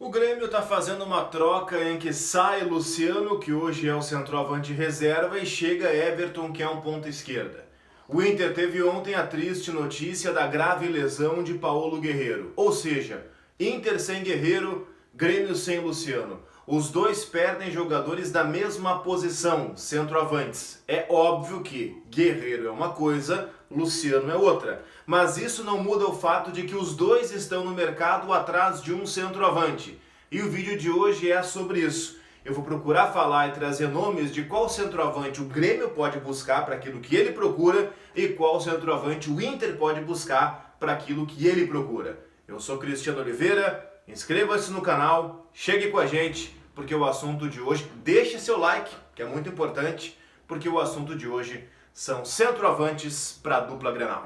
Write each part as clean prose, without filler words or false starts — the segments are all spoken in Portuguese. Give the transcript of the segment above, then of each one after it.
O Grêmio está fazendo uma troca em que sai Luciano, que hoje é o centroavante reserva, e chega Everton, que é um ponta esquerda. O Inter teve ontem a triste notícia da grave lesão de Paulo Guerreiro. Ou seja, Inter sem Guerreiro, Grêmio sem Luciano. Os dois perdem jogadores da mesma posição, centroavantes. É óbvio que Guerreiro é uma coisa, Luciano é outra. Mas isso não muda o fato de que os dois estão no mercado atrás de um centroavante. E o vídeo de hoje é sobre isso. Eu vou procurar falar e trazer nomes de qual centroavante o Grêmio pode buscar para aquilo que ele procura e qual centroavante o Inter pode buscar para aquilo que ele procura. Eu sou Cristiano Oliveira, inscreva-se no canal, chegue com a gente, porque o assunto de hoje, deixe seu like, que é muito importante, porque o assunto de hoje são centroavantes para a dupla Grenal.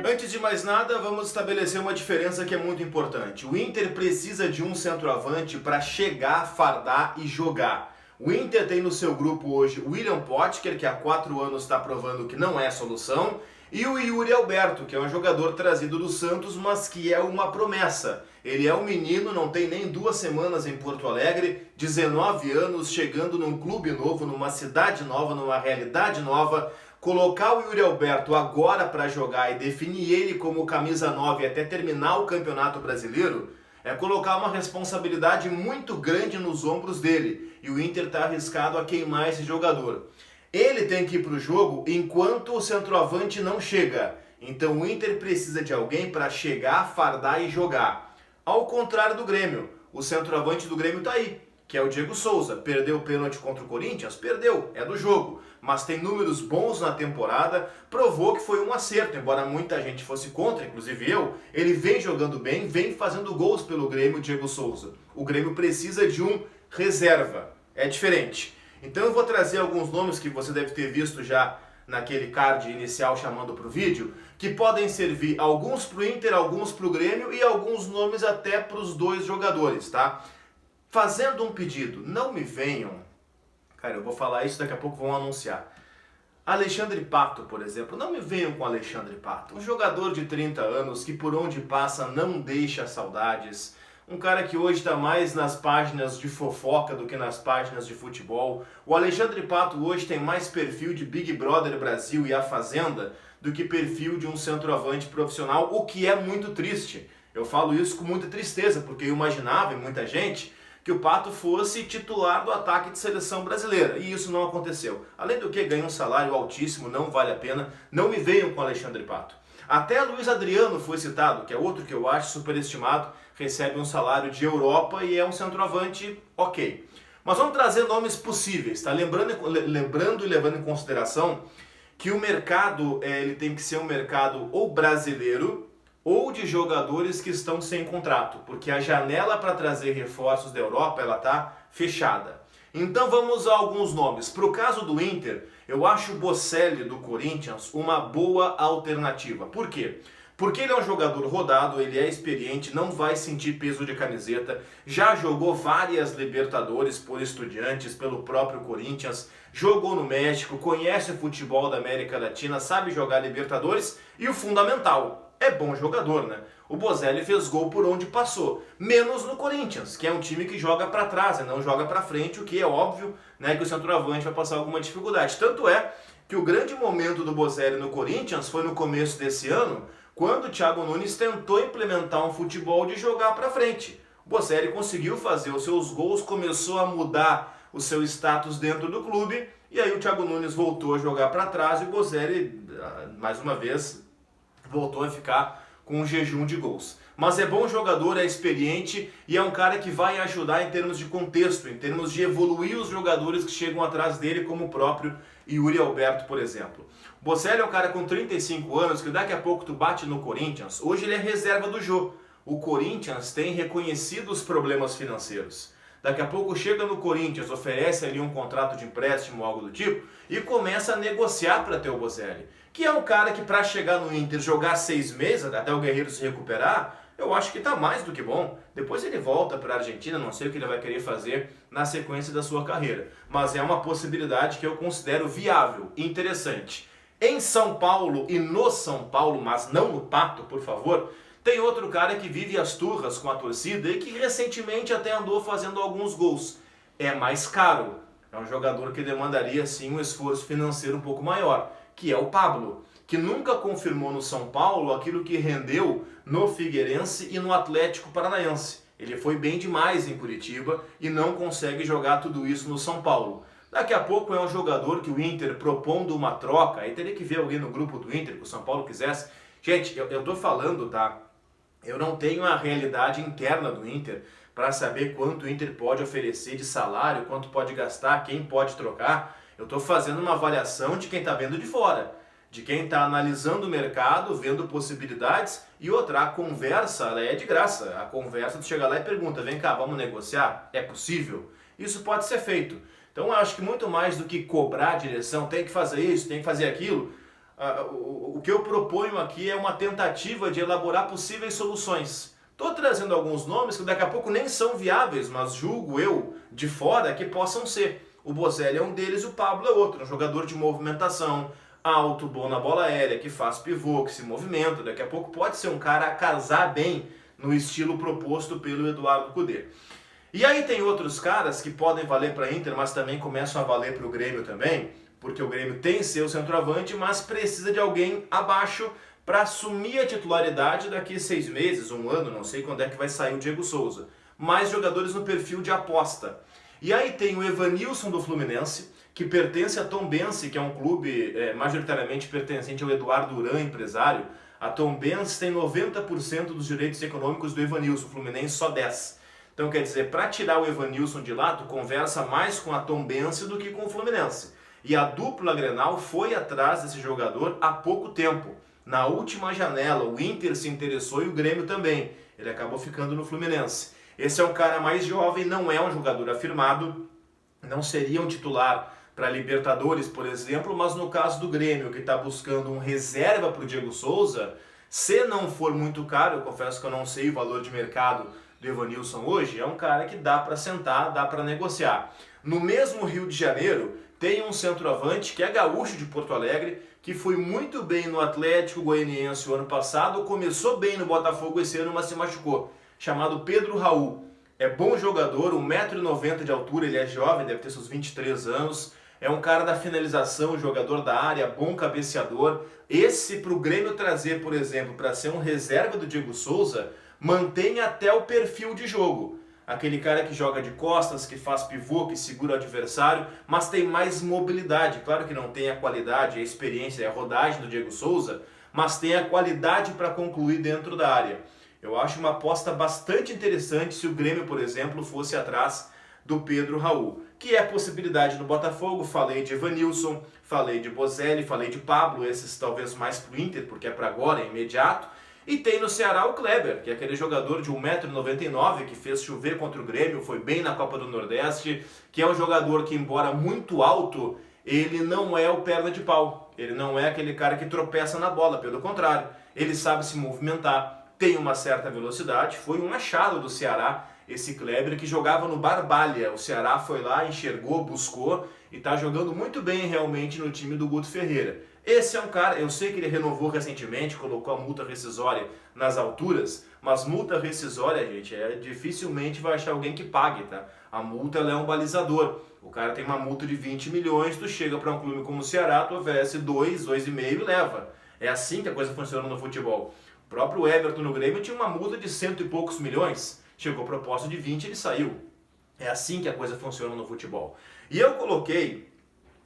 Antes de mais nada, vamos estabelecer uma diferença que é muito importante. O Inter precisa de um centroavante para chegar, fardar e jogar. O Inter tem no seu grupo hoje o William Potker, que há 4 anos está provando que não é solução, e o Yuri Alberto, que é um jogador trazido do Santos, mas que é uma promessa. Ele é um menino, não tem nem 2 semanas em Porto Alegre, 19 anos, chegando num clube novo, numa cidade nova, numa realidade nova. Colocar o Yuri Alberto agora para jogar e definir ele como camisa 9 até terminar o Campeonato Brasileiro é colocar uma responsabilidade muito grande nos ombros dele. E o Inter está arriscado a queimar esse jogador. Ele tem que ir para o jogo enquanto o centroavante não chega. Então o Inter precisa de alguém para chegar, fardar e jogar. Ao contrário do Grêmio, o centroavante do Grêmio está aí, que é o Diego Souza. Perdeu o pênalti contra o Corinthians? Perdeu, é do jogo. Mas tem números bons na temporada, provou que foi um acerto, embora muita gente fosse contra, inclusive eu. Ele vem jogando bem, vem fazendo gols pelo Grêmio, Diego Souza. O Grêmio precisa de um reserva, é diferente. Então eu vou trazer alguns nomes que você deve ter visto já naquele card inicial chamando para o vídeo, que podem servir alguns para o Inter, alguns para o Grêmio e alguns nomes até para os dois jogadores, tá? Fazendo um pedido, não me venham, cara, eu vou falar isso, daqui a pouco vão anunciar. Alexandre Pato, por exemplo, não me venham com Alexandre Pato, um jogador de 30 anos que por onde passa não deixa saudades, um cara que hoje está mais nas páginas de fofoca do que nas páginas de futebol. O Alexandre Pato hoje tem mais perfil de Big Brother Brasil e A Fazenda do que perfil de um centroavante profissional, o que é muito triste. Eu falo isso com muita tristeza, porque eu imaginava, e muita gente, que o Pato fosse titular do ataque de seleção brasileira, e isso não aconteceu. Além do que, ganha um salário altíssimo, não vale a pena, não me venham com Alexandre Pato. Até Luiz Adriano foi citado, que é outro que eu acho superestimado, recebe um salário de Europa e é um centroavante ok. Mas vamos trazer nomes possíveis, tá? Lembrando e levando em consideração que o mercado ele tem que ser um mercado ou brasileiro ou de jogadores que estão sem contrato, porque a janela para trazer reforços da Europa ela tá fechada. Então vamos a alguns nomes. Para o caso do Inter, eu acho o Bocelli do Corinthians uma boa alternativa. Por quê? Porque ele é um jogador rodado, ele é experiente, não vai sentir peso de camiseta, já jogou várias Libertadores por Estudiantes, pelo próprio Corinthians, jogou no México, conhece o futebol da América Latina, sabe jogar Libertadores e o fundamental, é bom jogador, né? O Bocelli fez gol por onde passou, menos no Corinthians, que é um time que joga para trás e não joga para frente, o que é óbvio, né, que o centroavante vai passar alguma dificuldade. Tanto é que o grande momento do Bocelli no Corinthians foi no começo desse ano, quando o Thiago Nunes tentou implementar um futebol de jogar para frente. O Bocelli conseguiu fazer os seus gols, começou a mudar o seu status dentro do clube, e aí o Thiago Nunes voltou a jogar para trás e o Bocelli, mais uma vez, voltou a ficar com um jejum de gols. Mas é bom jogador, é experiente e é um cara que vai ajudar em termos de contexto, em termos de evoluir os jogadores que chegam atrás dele, como o próprio Yuri Alberto, por exemplo. O Bocelli é um cara com 35 anos que daqui a pouco tu bate no Corinthians. Hoje ele é reserva do Jô. O Corinthians tem reconhecido os problemas financeiros. Daqui a pouco chega no Corinthians, oferece ali um contrato de empréstimo, algo do tipo, e começa a negociar para ter o Bocelli. Que é um cara que para chegar no Inter, jogar 6 meses, até o Guerreiro se recuperar, eu acho que está mais do que bom. Depois ele volta para a Argentina, não sei o que ele vai querer fazer na sequência da sua carreira. Mas é uma possibilidade que eu considero viável, interessante. Em São Paulo e no São Paulo, mas não no Pato, por favor, tem outro cara que vive as turras com a torcida e que recentemente até andou fazendo alguns gols. É mais caro, é um jogador que demandaria sim um esforço financeiro um pouco maior, que é o Pablo, que nunca confirmou no São Paulo aquilo que rendeu no Figueirense e no Atlético Paranaense. Ele foi bem demais em Curitiba e não consegue jogar tudo isso no São Paulo. Daqui a pouco é um jogador que o Inter, propondo uma troca, aí teria que ver alguém no grupo do Inter que o São Paulo quisesse. Gente, eu tô falando, tá? Eu não tenho a realidade interna do Inter para saber quanto o Inter pode oferecer de salário, quanto pode gastar, quem pode trocar. Eu tô fazendo uma avaliação de quem tá vendo de fora, de quem está analisando o mercado, vendo possibilidades. E outra, a conversa ela é de graça. A conversa, tu chega lá e pergunta, vem cá, vamos negociar? É possível? Isso pode ser feito. Então eu acho que muito mais do que cobrar a direção, tem que fazer isso, tem que fazer aquilo, o que eu proponho aqui é uma tentativa de elaborar possíveis soluções. Estou trazendo alguns nomes que daqui a pouco nem são viáveis, mas julgo eu, de fora, que possam ser. O Bozelli é um deles e o Pablo é outro, um jogador de movimentação, alto, bom na bola aérea, que faz pivô, que se movimenta. Daqui a pouco pode ser um cara a casar bem no estilo proposto pelo Eduardo Cudê. E aí tem outros caras que podem valer para a Inter, mas também começam a valer para o Grêmio também, porque o Grêmio tem seu centroavante, mas precisa de alguém abaixo para assumir a titularidade daqui a 6 meses, um ano, não sei quando é que vai sair o Diego Souza. Mais jogadores no perfil de aposta. E aí tem o Evanilson do Fluminense, que pertence a Tombense, que é um clube majoritariamente pertencente ao Eduardo Duran, empresário. A Tombense tem 90% dos direitos econômicos do Evanilson, o Fluminense só 10%. Então quer dizer, para tirar o Evanilson de lá, tu conversa mais com a Tombense do que com o Fluminense. E a dupla Grenal foi atrás desse jogador há pouco tempo. Na última janela, o Inter se interessou e o Grêmio também. Ele acabou ficando no Fluminense. Esse é um cara mais jovem, não é um jogador afirmado, não seria um titular para Libertadores, por exemplo, mas no caso do Grêmio, que está buscando um reserva para o Diego Souza, se não for muito caro, eu confesso que eu não sei o valor de mercado do Evanilson hoje, é um cara que dá para sentar, dá para negociar. No mesmo Rio de Janeiro, tem um centroavante que é gaúcho de Porto Alegre, que foi muito bem no Atlético Goianiense o ano passado, começou bem no Botafogo esse ano, mas se machucou, chamado Pedro Raul. É bom jogador, 1,90 m de altura, ele é jovem, deve ter seus 23 anos, é um cara da finalização, jogador da área, bom cabeceador. Esse para o Grêmio trazer, por exemplo, para ser um reserva do Diego Souza, mantém até o perfil de jogo. Aquele cara que joga de costas, que faz pivô, que segura o adversário, mas tem mais mobilidade. Claro que não tem a qualidade, a experiência, a rodagem do Diego Souza, mas tem a qualidade para concluir dentro da área. Eu acho uma aposta bastante interessante se o Grêmio, por exemplo, fosse atrás do Pedro Raul, que é possibilidade no Botafogo. Falei de Evanilson, falei de Bozelli, falei de Pablo, esses talvez mais pro Inter, porque é para agora, é imediato. E tem no Ceará o Kleber, que é aquele jogador de 1,99 m que fez chover contra o Grêmio, foi bem na Copa do Nordeste, que é um jogador que, embora muito alto, ele não é o perna de pau. Ele não é aquele cara que tropeça na bola, pelo contrário, ele sabe se movimentar, tem uma certa velocidade, foi um achado do Ceará, esse Kleber, que jogava no Barbalha. O Ceará foi lá, enxergou, buscou e está jogando muito bem realmente no time do Guto Ferreira. Esse é um cara, eu sei que ele renovou recentemente, colocou a multa rescisória nas alturas, mas multa rescisória, gente, dificilmente vai achar alguém que pague, tá? A multa ela é um balizador. O cara tem uma multa de 20 milhões, tu chega para um clube como o Ceará, tu oferece 2,5 e leva. É assim que a coisa funciona no futebol. O próprio Everton no Grêmio tinha uma multa de 100 e poucos milhões, chegou proposta de 20 e ele saiu. É assim que a coisa funciona no futebol. E eu coloquei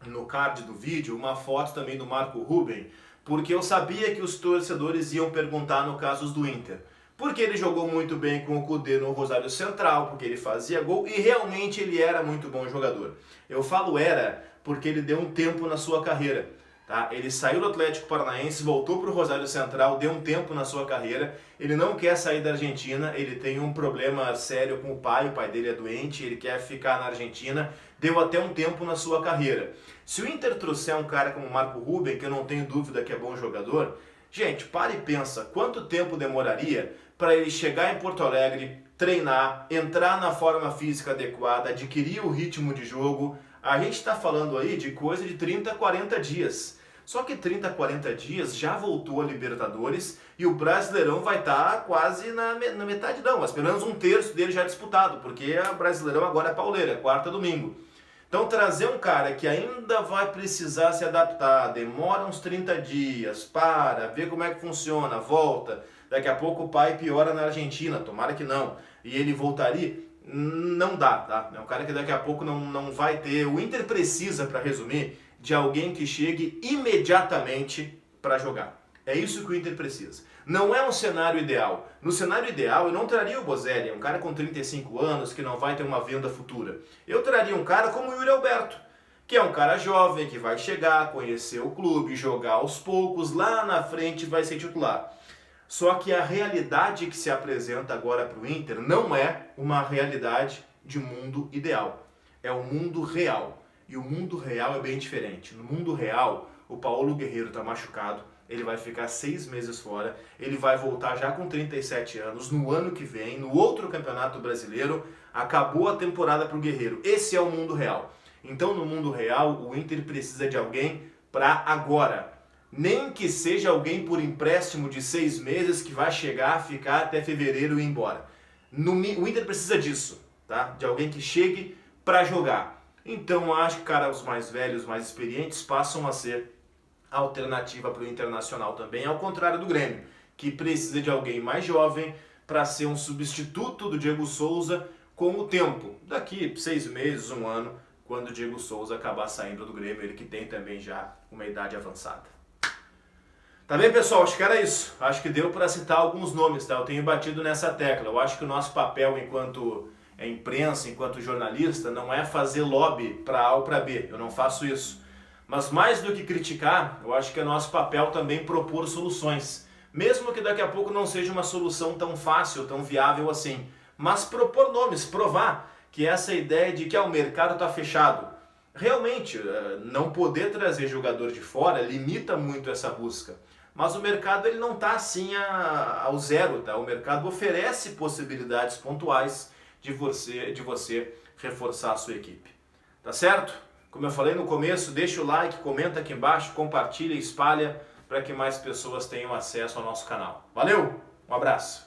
no card do vídeo uma foto também do Marco Ruben, porque eu sabia que os torcedores iam perguntar no caso do Inter. Porque ele jogou muito bem com o Cudê no Rosário Central, porque ele fazia gol e realmente ele era muito bom jogador. Eu falo era porque ele deu um tempo na sua carreira. Tá? Ele saiu do Atlético Paranaense, voltou para o Rosário Central, deu um tempo na sua carreira. Ele não quer sair da Argentina, ele tem um problema sério com o pai dele é doente, ele quer ficar na Argentina, deu até um tempo na sua carreira. Se o Inter trouxer um cara como o Marco Ruben, que eu não tenho dúvida que é bom jogador, gente, para e pensa, quanto tempo demoraria para ele chegar em Porto Alegre, treinar, entrar na forma física adequada, adquirir o ritmo de jogo. A gente está falando aí de coisa de 30, 40 dias. Só que 30, 40 dias já voltou a Libertadores e o Brasileirão vai estar quase na metade, não, mas pelo menos um terço dele já disputado, porque o Brasileirão agora é pauleira, é quarta domingo. Então trazer um cara que ainda vai precisar se adaptar, demora uns 30 dias, para, ver como é que funciona, volta, daqui a pouco o pai piora na Argentina, tomara que não, e ele voltaria, não dá, tá? É um cara que daqui a pouco não vai ter. O Inter precisa, para resumir, de alguém que chegue imediatamente para jogar. É isso que o Inter precisa. Não é um cenário ideal. No cenário ideal, eu não traria o Bozelli, um cara com 35 anos que não vai ter uma venda futura. Eu traria um cara como o Yuri Alberto, que é um cara jovem, que vai chegar, conhecer o clube, jogar aos poucos, lá na frente vai ser titular. Só que a realidade que se apresenta agora para o Inter não é uma realidade de mundo ideal. É o mundo real. E o mundo real é bem diferente. No mundo real, o Paulo Guerreiro está machucado, ele vai ficar 6 meses fora, ele vai voltar já com 37 anos, no ano que vem, no outro Campeonato Brasileiro, acabou a temporada para o Guerreiro. Esse é o mundo real. Então, no mundo real, o Inter precisa de alguém para agora. Nem que seja alguém por empréstimo de 6 meses que vai chegar, ficar até fevereiro e ir embora. O Inter precisa disso, tá? De alguém que chegue para jogar. Então, acho que, cara, os mais velhos, mais experientes, passam a ser alternativa para o Internacional também, ao contrário do Grêmio, que precisa de alguém mais jovem para ser um substituto do Diego Souza com o tempo. Daqui 6 meses, 1 ano, quando o Diego Souza acabar saindo do Grêmio, ele que tem também já uma idade avançada. Tá bem, pessoal? Acho que era isso. Acho que deu para citar alguns nomes, tá? Eu tenho batido nessa tecla. Eu acho que o nosso papel enquanto imprensa, enquanto jornalista, não é fazer lobby para A ou para B. Eu não faço isso. Mas mais do que criticar, eu acho que é nosso papel também propor soluções. Mesmo que daqui a pouco não seja uma solução tão fácil, tão viável assim. Mas propor nomes, provar que essa ideia de que o mercado está fechado. Realmente, não poder trazer jogador de fora limita muito essa busca. Mas o mercado ele não está assim ao zero, tá? O mercado oferece possibilidades pontuais de você reforçar a sua equipe. Tá certo? Como eu falei no começo, deixa o like, comenta aqui embaixo, compartilha e espalha para que mais pessoas tenham acesso ao nosso canal. Valeu, um abraço!